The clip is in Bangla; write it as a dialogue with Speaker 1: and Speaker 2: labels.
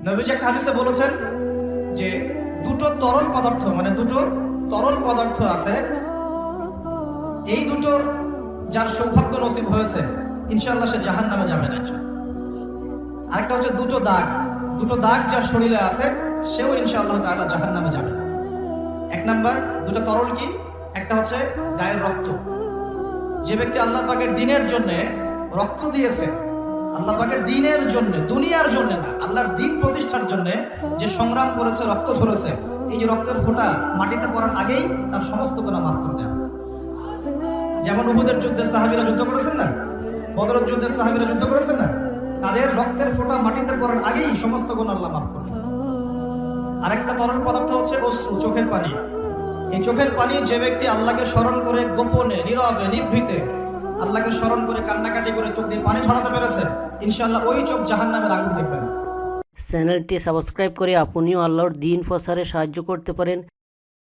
Speaker 1: নবীজি একটা হাদিসে বলেছেন যে দুটো তরল পদার্থ আছে, এই দুটো যার সৌভাগ্য নসিব হয়েছে ইনশাআল্লাহ সে জাহান্নামে যাবে না। আরেকটা হচ্ছে দুটো দাগ যার শরীরে আছে সেও ইনশাআল্লাহ তাআলা জাহান্নামে যাবে না। এক নাম্বার দুটো তরল কি? একটা হচ্ছে গায়ের রক্ত। যে ব্যক্তি আল্লাহ পাকের দ্বীনের জন্য রক্ত দিয়েছে, আল্লাহ পাকের দ্বীনের জন্য, দুনিয়ার জন্য না, আল্লাহর দ্বীন প্রতিষ্ঠার জন্য যে সংগ্রাম করেছে, রক্ত ঝরেছে, এই যে রক্তের ফোঁটা মাটিতে পড়ার আগেই তার সমস্ত গুনাহ মাফ করে দেওয়া। যেমন উহুদের যুদ্ধে সাহাবীরা যুদ্ধ করেছেন না, বদরের যুদ্ধে সাহাবীরা যুদ্ধ করেছেন না, তাদের রক্তের ফোঁটা মাটিতে পড়ার আগেই সমস্ত গুনাহ আল্লাহ মাফ করে দিয়েছেন। আরেকটা তরল পদার্থ হচ্ছে অশ্রু, চোখের পানি। এই চোখের পানি যে ব্যক্তি আল্লাহকে স্মরণ করে গোপনে, নীরবে, নিভৃতে আল্লাহকে স্মরণ করে কান্নাকাটি করে চোখ দিয়ে পানি ঝরাতে পেরেছে, ইনশাআল্লাহ ওই চোখ জাহান্নামের আগুন দেখবে না।
Speaker 2: চ্যানেলটি সাবস্ক্রাইব করে আপনিও আল্লাহর দ্বীন প্রচারে সাহায্য করতে পারেন।